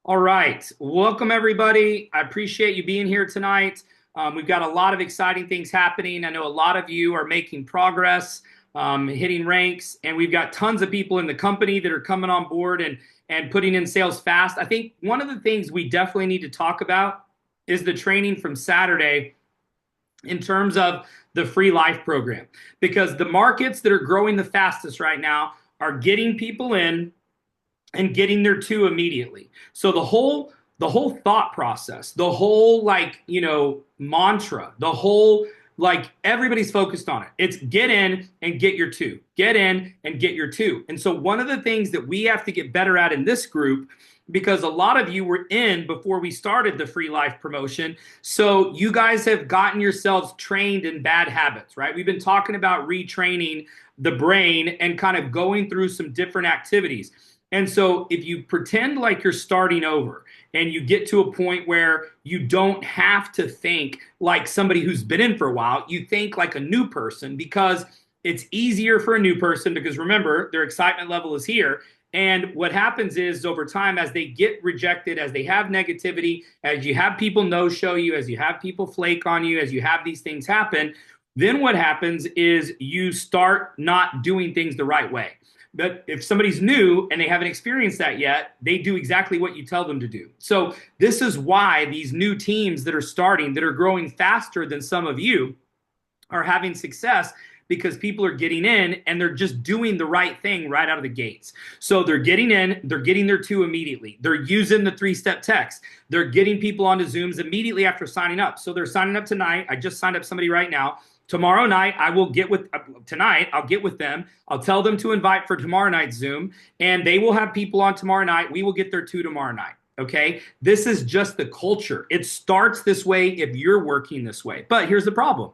All right. Welcome, everybody. I appreciate you being here tonight. We've got a lot of exciting things happening. I know a lot of you are making progress, hitting ranks, and we've got tons of people in the company that are coming on board and putting in sales fast. I think one of the things we definitely need to talk about is the training from Saturday in terms of the free life program, because the markets that are growing the fastest right now are getting people in and getting there too immediately. So the whole thought process, the whole mantra, the whole everybody's focused on it. It's get in and get your two. Get in and get your two. And so one of the things that we have to get better at in this group, because a lot of you were in before we started the free life promotion. So you guys have gotten yourselves trained in bad habits, right? We've been talking about retraining the brain and kind of going through some different activities. And so if you pretend like you're starting over and you get to a point where you don't have to think like somebody who's been in for a while, you think like a new person, because it's easier for a new person because remember, their excitement level is here. And what happens is over time, as they get rejected, as they have negativity, as you have people no-show you, as you have people flake on you, as you have these things happen, then what happens is you start not doing things the right way. But if somebody's new and they haven't experienced that yet, they do exactly what you tell them to do. So this is why these new teams that are starting, that are growing faster than some of you, are having success, because people are getting in and they're just doing the right thing right out of the gates. So they're getting in, they're getting their two immediately. They're using the 3-step text. They're getting people onto Zooms immediately after signing up. So they're signing up tonight. I just signed up somebody right now. Tomorrow night, I'll get with them. I'll tell them to invite for tomorrow night's Zoom, and they will have people on tomorrow night. We will get their two tomorrow night. Okay. This is just the culture. It starts this way if you're working this way. But here's the problem.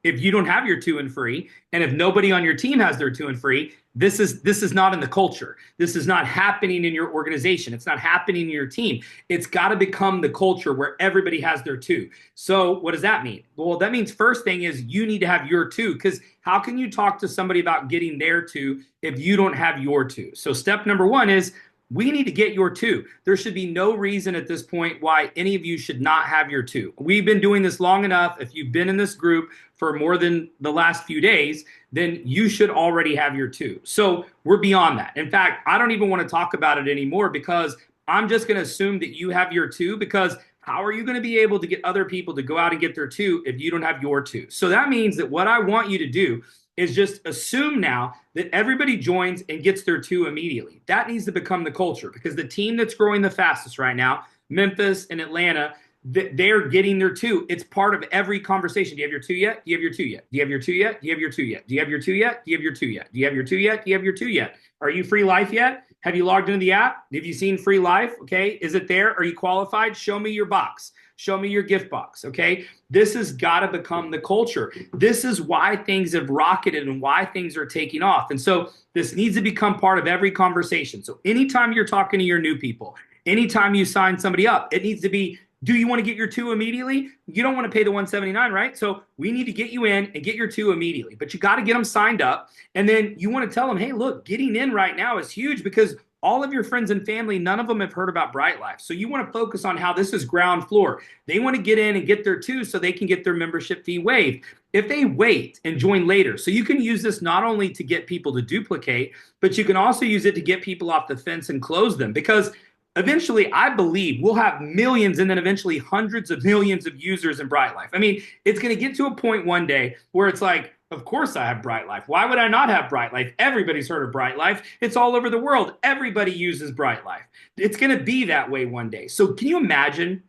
If you don't have your two and free, and if nobody on your team has their two and free, this is not in the culture. This is not happening in your organization. It's not happening in your team. It's got to become the culture where everybody has their two. So what does that mean? Well, that means first thing is you need to have your two, because how can you talk to somebody about getting their two if you don't have your two? So step number one is we need to get your two. There should be no reason at this point why any of you should not have your two. We've been doing this long enough. If you've been in this group for more than the last few days, then you should already have your two. So we're beyond that. In fact, I don't even want to talk about it anymore, because I'm just going to assume that you have your two, because how are you going to be able to get other people to go out and get their two if you don't have your two? So that means that what I want you to do is just assume now that everybody joins and gets their two immediately. That needs to become the culture, because the team that's growing the fastest right now, Memphis and Atlanta, they're getting their two. It's part of every conversation. Do you have your two yet? Do you have your two yet? Do you have your two yet? Do you have your two yet? Do you have your two yet? Do you have your two yet? Do you have your two yet? Do you have your two yet? Are you free life yet? Have you logged into the app? Have you seen free life? Okay. Is it there? Are you qualified? Show me your box. Show me your gift box, okay? This has got to become the culture. This is why things have rocketed and why things are taking off. And so this needs to become part of every conversation. So anytime you're talking to your new people, anytime you sign somebody up, it needs to be, do you want to get your two immediately? You don't want to pay the $179, right? So we need to get you in and get your two immediately, but you got to get them signed up. And then you want to tell them, hey, look, getting in right now is huge, because all of your friends and family, none of them have heard about Bright Life. So you want to focus on how this is ground floor. They want to get in and get their two so they can get their membership fee waived if they wait and join later. So you can use this not only to get people to duplicate, but you can also use it to get people off the fence and close them, because eventually, I believe we'll have millions and then eventually hundreds of millions of users in Bright Life. I mean, it's going to get to a point one day where it's like, of course I have Bright Life. Why would I not have Bright Life? Everybody's heard of Bright Life. It's all over the world. Everybody uses Bright Life. It's going to be that way one day. So can you imagine,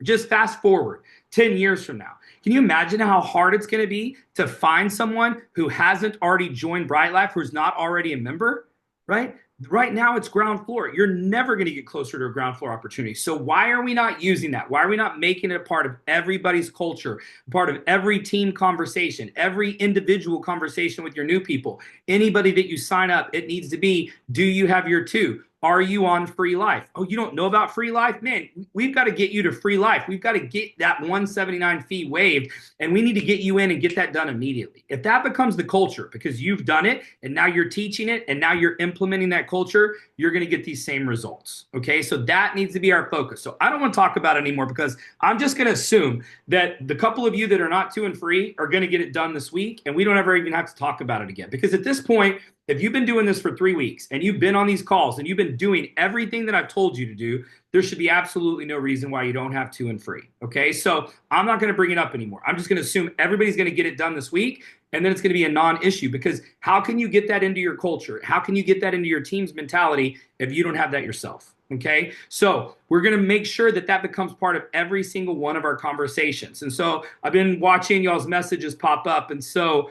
just fast forward 10 years from now, can you imagine how hard it's going to be to find someone who hasn't already joined Bright Life, who's not already a member, right? Right now, it's ground floor. You're never going to get closer to a ground floor opportunity. So why are we not using that? Why are we not making it a part of everybody's culture, part of every team conversation, every individual conversation with your new people? Anybody that you sign up, it needs to be, do you have your two? Are you on free life? Oh, you don't know about free life? Man, we've got to get you to free life. We've got to get that 179 fee waived, and we need to get you in and get that done immediately. If that becomes the culture because you've done it and now you're teaching it and now you're implementing that culture, you're going to get these same results. Okay. So that needs to be our focus. So I don't want to talk about it anymore because I'm just going to assume that the couple of you that are not 2 and free are going to get it done this week, and we don't ever even have to talk about it again. Because at this point, if you've been doing this for 3 weeks and you've been on these calls and you've been doing everything that I've told you to do, there should be absolutely no reason why you don't have 2 and free. Okay. So I'm not going to bring it up anymore. I'm just going to assume everybody's going to get it done this week. And then it's going to be a non-issue, because how can you get that into your culture? How can you get that into your team's mentality if you don't have that yourself? Okay. So we're going to make sure that that becomes part of every single one of our conversations. And so I've been watching y'all's messages pop up. And so,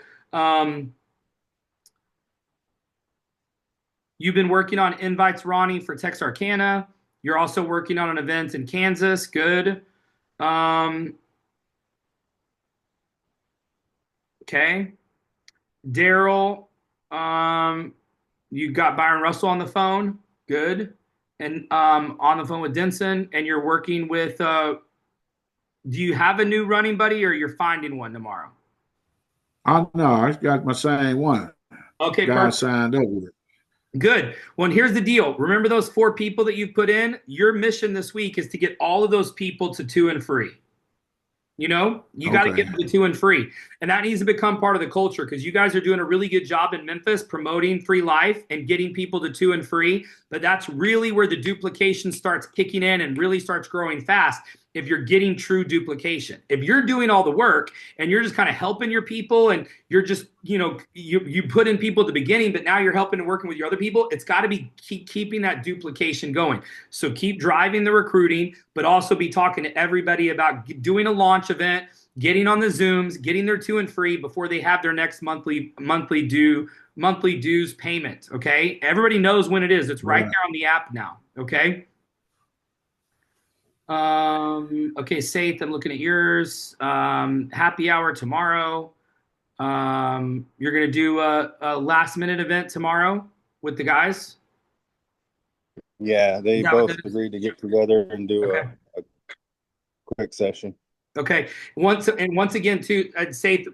you've been working on invites, Ronnie, for Texarkana. You're also working on an event in Kansas. Good. Okay. Daryl, you got Byron Russell on the phone. Good. And on the phone with Denson, and you're working with, do you have a new running buddy, or you're finding one tomorrow? I know. I got my same one. Okay, Guy perfect. signed up with it. Good. Well, and here's the deal. Remember those 4 people that you've put in? Your mission this week is to get all of those people to 2 and free. You know, you got to Okay. get them to 2 and free. And that needs to become part of the culture, because you guys are doing a really good job in Memphis promoting free life and getting people to 2 and free. But that's really where the duplication starts kicking in and really starts growing fast. If you're getting true duplication, if you're doing all the work and you're just kind of helping your people, and you're just, you put in people at the beginning, but now you're helping and working with your other people, it's got to be keeping that duplication going. So keep driving the recruiting, but also be talking to everybody about doing a launch event, getting on the Zooms, getting their 2 and free before they have their next monthly dues payment. Okay. Everybody knows when it is. It's right Right. there on the app now. Okay. Okay, Saith, I'm looking at yours. Happy hour tomorrow. You're gonna do a last minute event tomorrow with the guys. Yeah, Is they that what both that is? agreed to get together and do Okay. a quick session. Okay. Once again, too, I'd say,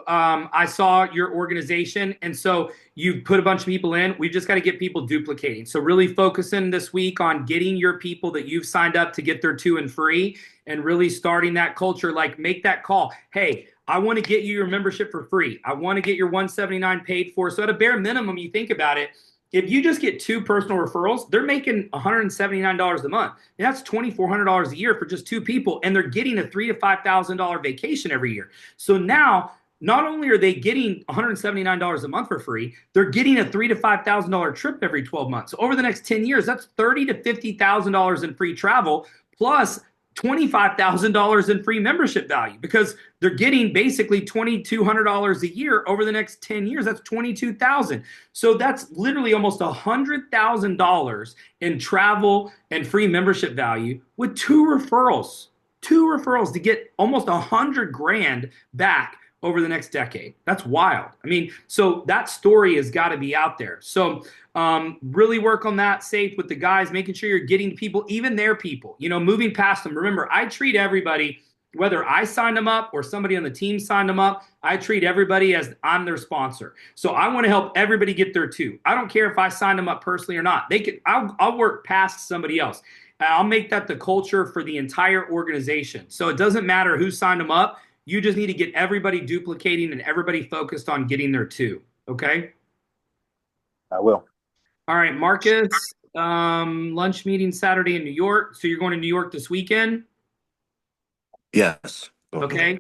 I saw your organization, and so you put a bunch of people in. We just got to get people duplicating. So really focusing this week on getting your people that you've signed up to get their 2 and free, and really starting that culture. Like, make that call. Hey, I want to get you your membership for free. I want to get your 179 paid for. So at a bare minimum, you think about it. If you just get 2 personal referrals, they're making $179 a month. And that's $2,400 a year for just 2 people, and they're getting a $3,000 to $5,000 vacation every year. So now, not only are they getting $179 a month for free, they're getting a $3,000 to $5,000 trip every 12 months. So over the next 10 years, that's $30,000 to $50,000 in free travel, plus $25,000 in free membership value, because they're getting basically $2,200 a year over the next 10 years. That's $22,000. So that's literally almost $100,000 in travel and free membership value with 2 referrals to get almost $100,000 back over the next decade. That's wild. I mean, so that story has got to be out there. So really work on that, Safe, with the guys, making sure you're getting people, even their people, moving past them. Remember, I treat everybody, whether I signed them up or somebody on the team signed them up, I treat everybody as I'm their sponsor. So I want to help everybody get there too. I don't care if I signed them up personally or not. I'll work past somebody else. I'll make that the culture for the entire organization. So it doesn't matter who signed them up. You just need to get everybody duplicating and everybody focused on getting there too. Okay. I will. All right, Marcus. Lunch meeting Saturday in New York. So you're going to New York this weekend. Yes. Okay.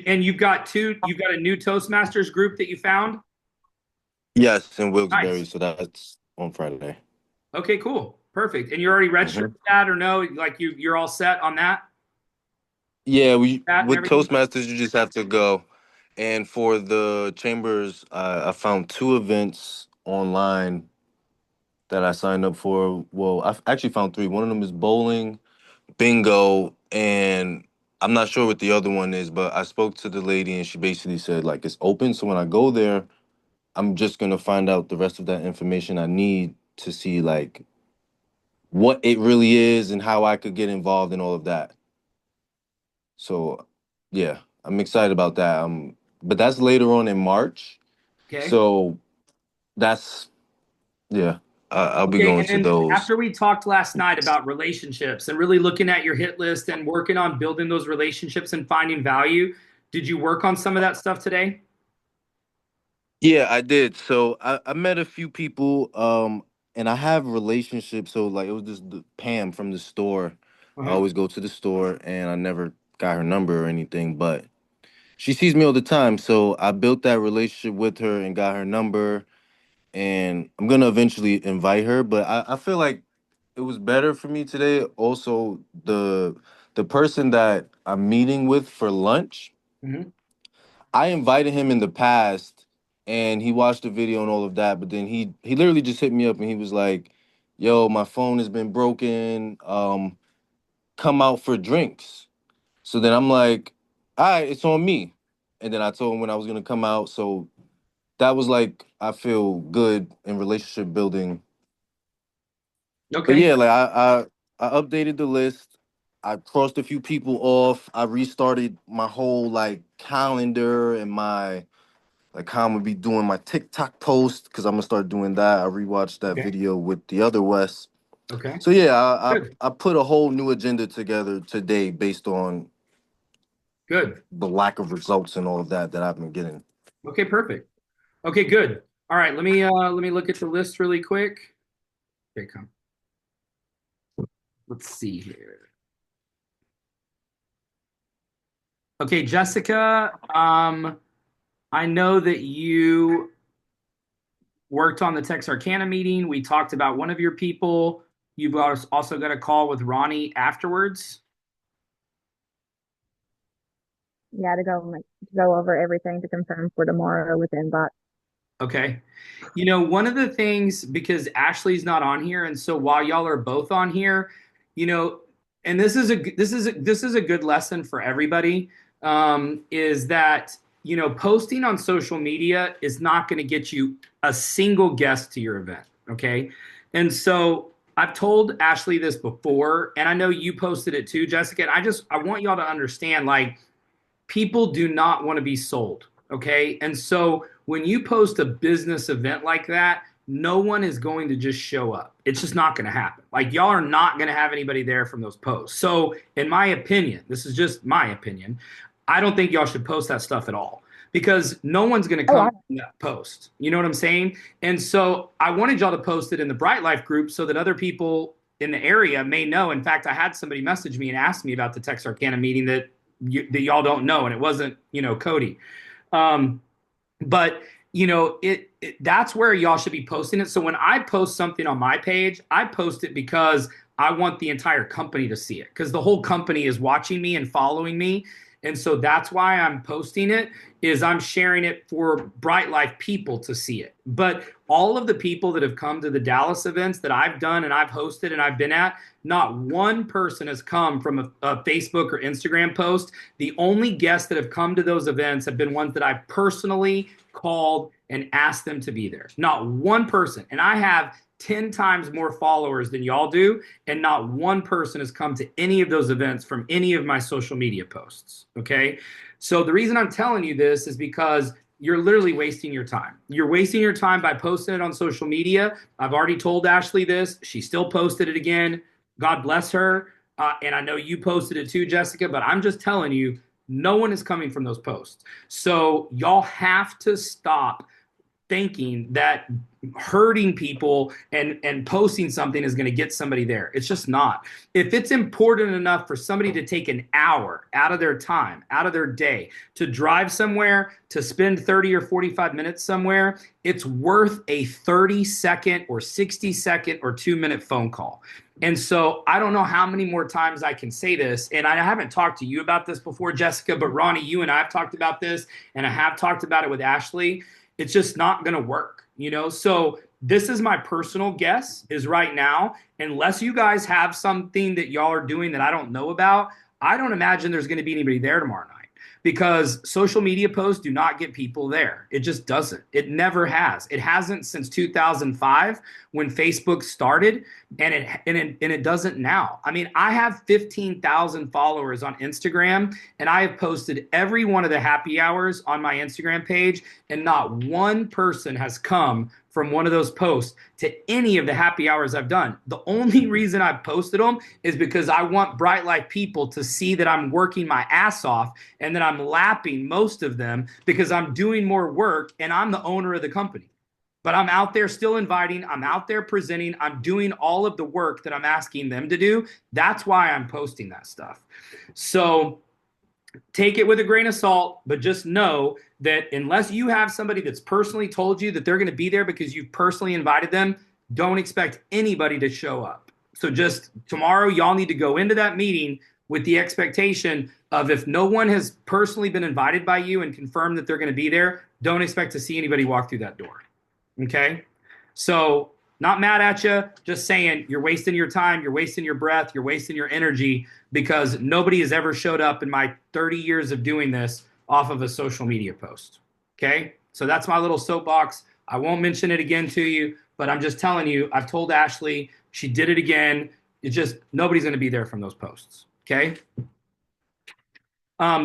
And you've got a new Toastmasters group that you found? Yes, in Wilkes-Barre. Nice. So that's on Friday. Okay, cool. Perfect. And you're already registered for that, or no? Like you're all set on that? Yeah, That and with everything? Toastmasters, you just have to go. And for the chambers, I found 2 events online that I signed up for. Well, I've actually found 3. One of them is bowling, bingo, and I'm not sure what the other one is, but I spoke to the lady and she basically said, like, it's open. So when I go there, I'm just gonna find out the rest of that information I need to see, like, what it really is and how I could get involved in all of that. So yeah, I'm excited about that. But that's later on in March. Okay. So that's yeah. I'll be Okay, going and to then those. after we talked last night about relationships and really looking at your hit list and working on building those relationships and finding value, did you work on some of that stuff today? Yeah, I did. So I met a few people, and I have relationships. So like it was this Pam from the store. I Uh-huh. always go to the store, and I never got her number or anything, but she sees me all the time. So I built that relationship with her and got her number, and I'm gonna eventually invite her. But I feel like it was better for me today. Also, the person that I'm meeting with for lunch. Hmm. I invited him in the past and he watched the video and all of that, but then he literally just hit me up and he was like, "Yo, my phone has been broken. Come out for drinks." So then I'm like, "All right, it's on me." And then I told him when I was gonna come out. So that was like I feel good in relationship building. But Okay. yeah, like I updated the list. I crossed a few people off. I restarted my whole like calendar and my like how I'm gonna be doing my TikTok post because I'm gonna start doing that. I rewatched that Okay. video with the other West. Okay. So yeah, Good. I put a whole new agenda together today based on Good. the lack of results and all of that that I've been getting. Okay, perfect. Okay, good. All right, let me look at the list really quick. Okay, come. Let's see here. Okay, Jessica, I know that you worked on the Texarkana meeting. We talked about one of your people. You've also got a call with Ronnie afterwards. Yeah, to go over everything to confirm for tomorrow with inbox. Okay. You know, one of the things, because Ashley's not on here, and so while y'all are both on here, you know, and this is a good lesson for everybody, is that, you know, posting on social media is not going to get you a single guest to your event. Okay. And so I've told Ashley this before, and I know you posted it too, Jessica. And I want y'all to understand, like, people do not want to be sold. Okay. And so when you post a business event like that, no one is going to just show up. It's just not going to happen. Like, y'all are not going to have anybody there from those posts. So, in my opinion, this is just my opinion, I don't think y'all should post that stuff at all because no one's going to Oh, come from that post. You know what I'm saying? And so I wanted y'all to post it in the Bright Life group so that other people in the area may know. In fact, I had somebody message me and ask me about the Texarkana meeting that y'all don't know, and it wasn't, you know, Cody. Um, but you know, that's where y'all should be posting it. So when I post something on my page, I post it because I want the entire company to see it because the whole company is watching me and following me. And so that's why I'm posting it is I'm sharing it for Bright Life people to see it. But all of the people that have come to the Dallas events that I've done and I've hosted and I've been at, not one person has come from a Facebook or Instagram post. The only guests that have come to those events have been ones that I've personally called and asked them to be there. Not one person. And I have 10 times more followers than y'all do. And not one person has come to any of those events from any of my social media posts. Okay. So the reason I'm telling you this is because you're literally wasting your time. You're wasting your time by posting it on social media. I've already told Ashley this. She still posted it again. God bless her. And I know you posted it too, Jessica, but I'm just telling you, no one is coming from those posts. So y'all have to stop thinking that hurting people and posting something is going to get somebody there. It's just not. If it's important enough for somebody to take an hour out of their time, out of their day to drive somewhere, to spend 30 or 45 minutes somewhere, it's worth a 30-second or 60-second or 2-minute phone call. And so I don't know how many more times I can say this. And I haven't talked to you about this before, Jessica, but Ronnie, you and I have talked about this, and I have talked about it with Ashley. It's just not going to work, you know? So this is my personal guess is right now, unless you guys have something that y'all are doing that I don't know about, I don't imagine there's going to be anybody there tomorrow night. because social media posts do not get people there. It just doesn't. It never has. It hasn't since 2005 when Facebook started, and it doesn't now. I mean, I have 15,000 followers on Instagram, and I have posted every one of the happy hours on my Instagram page, and not one person has come from one of those posts to any of the happy hours I've done. The only reason I've posted them is because I want Bright Life people to see that I'm working my ass off and that I'm lapping most of them because I'm doing more work and I'm the owner of the company. But I'm out there still inviting, I'm out there presenting, I'm doing all of the work that I'm asking them to do. That's why I'm posting that stuff. So take it with a grain of salt, but just know that unless you have somebody that's personally told you that they're going to be there because you've personally invited them, don't expect anybody to show up. So just tomorrow, y'all need to go into that meeting with the expectation of, if no one has personally been invited by you and confirmed that they're going to be there, don't expect to see anybody walk through that door. Okay? So not mad at you, just saying you're wasting your time, you're wasting your breath, you're wasting your energy, because nobody has ever showed up in my 30 years of doing this off of a social media post. Okay? So that's my little soapbox. I won't mention it again to you, but I'm just telling you, I've told Ashley, she did it again. It's just, nobody's going to be there from those posts. Okay?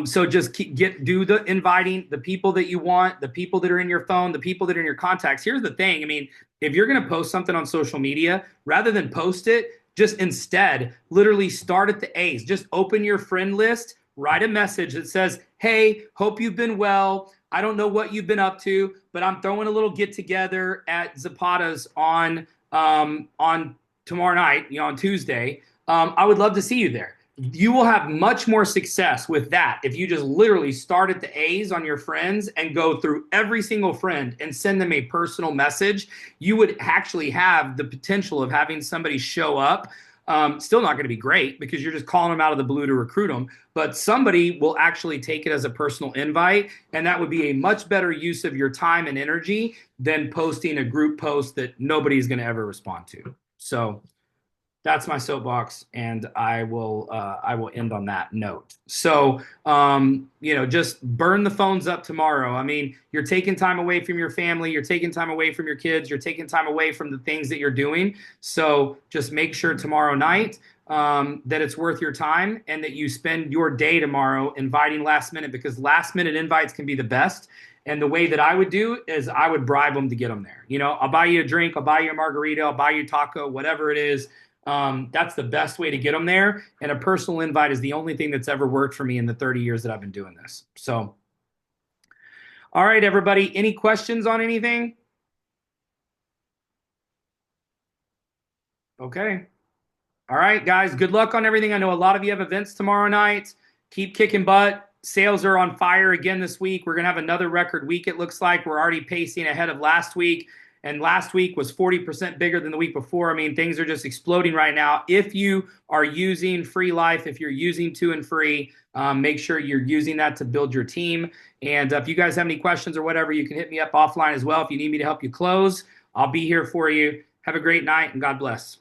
So just do the inviting, the people that you want, the people that are in your phone, the people that are in your contacts. Here's the thing. I mean, if you're going to post something on social media, rather than post it, just instead literally start at the A's. Just open your friend list, write a message that says, hey, hope you've been well. I don't know what you've been up to, but I'm throwing a little get together at Zapata's on tomorrow night, on Tuesday. I would love to see you there. You will have much more success with that if you just literally start at the A's on your friends and go through every single friend and send them a personal message. You would actually have the potential of having somebody show up. Still not going to be great because you're just calling them out of the blue to recruit them, but somebody will actually take it as a personal invite, and that would be a much better use of your time and energy than posting a group post that nobody's going to ever respond to. So that's my soapbox, and I will end on that note. So, just burn the phones up tomorrow. I mean, you're taking time away from your family, you're taking time away from your kids, you're taking time away from the things that you're doing. So just make sure tomorrow night that it's worth your time and that you spend your day tomorrow inviting last minute, because last minute invites can be the best. And the way that I would do is I would bribe them to get them there. I'll buy you a drink, I'll buy you a margarita, I'll buy you a taco, whatever it is. That's the best way to get them there. And a personal invite is the only thing that's ever worked for me in the 30 years that I've been doing this. So, all right, everybody, any questions on anything? Okay. All right, guys, good luck on everything. I know a lot of you have events tomorrow night. Keep kicking butt. Sales are on fire again this week. We're going to have another record week, it looks like. We're already pacing ahead of last week. And last week was 40% bigger than the week before. I mean, things are just exploding right now. If you are using Free Life, if you're using 2 and Free, make sure you're using that to build your team. And if you guys have any questions or whatever, you can hit me up offline as well. If you need me to help you close, I'll be here for you. Have a great night, and God bless.